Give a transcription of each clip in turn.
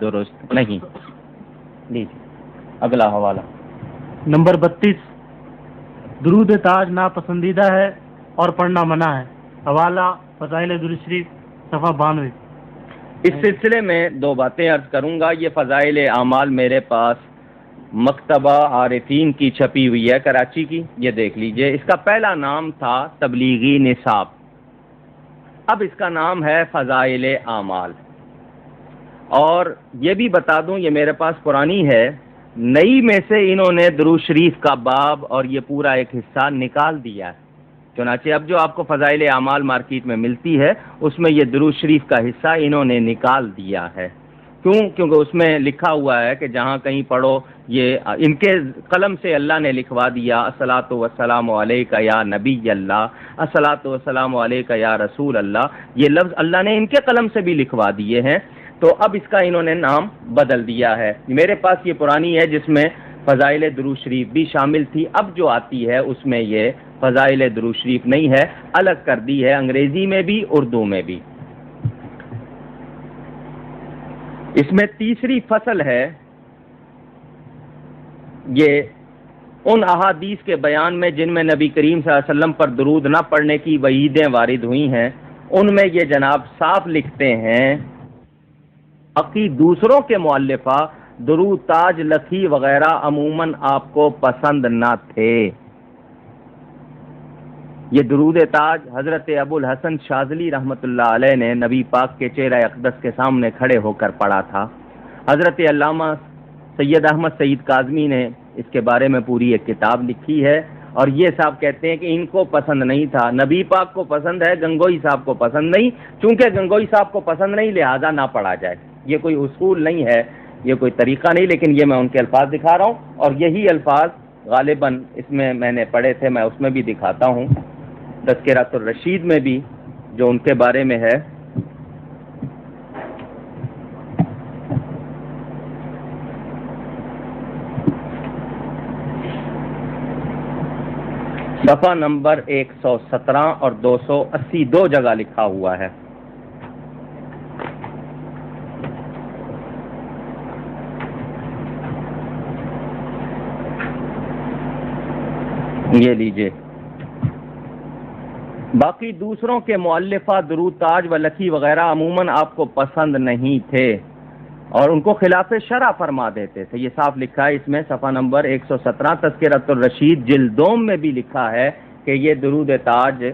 درست نہیں۔ لیجیے اگلا حوالہ نمبر 32، درود تاج ناپسندیدہ ہے اور پڑھنا منع ہے۔ حوالہ فضائل درود شریف صفحہ 92۔ اس سلسلے میں دو باتیں عرض کروں گا۔ یہ فضائل اعمال میرے پاس مکتبہ عارفین کی چھپی ہوئی ہے کراچی کی، یہ دیکھ لیجئے۔ اس کا پہلا نام تھا تبلیغی نصاب، اب اس کا نام ہے فضائل اعمال۔ اور یہ بھی بتا دوں، یہ میرے پاس پرانی ہے، نئی میں سے انہوں نے درود شریف کا باب اور یہ پورا ایک حصہ نکال دیا ہے۔ چنانچہ اب جو آپ کو فضائل اعمال مارکیٹ میں ملتی ہے اس میں یہ درود شریف کا حصہ انہوں نے نکال دیا ہے۔ کیونکہ اس میں لکھا ہوا ہے کہ جہاں کہیں پڑھو، یہ ان کے قلم سے اللہ نے لکھوا دیا، الصلاۃ والسلام علیک یا نبی اللہ، الصلاۃ والسلام علیک یا رسول اللہ، یہ لفظ اللہ نے ان کے قلم سے بھی لکھوا دیے ہیں، تو اب اس کا انہوں نے نام بدل دیا ہے۔ میرے پاس یہ پرانی ہے جس میں فضائل درود شریف بھی شامل تھی، اب جو آتی ہے اس میں یہ فضائل درود شریف نہیں ہے، الگ کر دی ہے، انگریزی میں بھی اردو میں بھی۔ اس میں تیسری فصل ہے، یہ ان احادیث کے بیان میں جن میں نبی کریم صلی اللہ علیہ وسلم پر درود نہ پڑھنے کی وعیدیں وارد ہوئی ہیں، ان میں یہ جناب صاف لکھتے ہیں باقی دوسروں کے مؤلفہ درود تاج لکھی وغیرہ عموماً آپ کو پسند نہ تھے۔ یہ درود تاج حضرت ابو الحسن شاذلی رحمۃ اللہ علیہ نے نبی پاک کے چہرہ اقدس کے سامنے کھڑے ہو کر پڑھا تھا۔ حضرت علامہ سید احمد سعید کاظمی نے اس کے بارے میں پوری ایک کتاب لکھی ہے، اور یہ صاحب کہتے ہیں کہ ان کو پسند نہیں تھا، نبی پاک کو پسند ہے، گنگوئی صاحب کو پسند نہیں، چونکہ گنگوئی صاحب کو پسند نہیں لہذا نہ پڑھا جائے۔ یہ کوئی اصول نہیں ہے، یہ کوئی طریقہ نہیں، لیکن یہ میں ان کے الفاظ دکھا رہا ہوں، اور یہی الفاظ غالباً اس میں نے پڑھے تھے، میں اس میں بھی دکھاتا ہوں، تذکرۃ الرشید میں بھی جو ان کے بارے میں ہے۔ صفحہ نمبر 117 اور 280 دو جگہ لکھا ہوا ہے۔ یہ لیجئے، باقی دوسروں کے مؤلفہ درود تاج و لکھی وغیرہ عموماً آپ کو پسند نہیں تھے اور ان کو خلاف شرع فرما دیتے تھے، یہ صاف لکھا ہے اس میں صفحہ نمبر 117 تذکرۃ الرشید جلد دوم میں بھی لکھا ہے کہ یہ درود تاج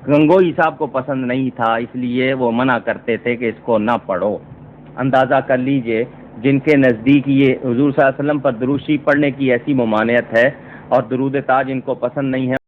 گنگوئی صاحب کو پسند نہیں تھا، اس لیے وہ منع کرتے تھے کہ اس کو نہ پڑھو۔ اندازہ کر لیجئے جن کے نزدیک یہ حضور صلی اللہ علیہ وسلم پر درود شریف پڑھنے کی ایسی ممانعت ہے اور درود تاج ان کو پسند نہیں ہے،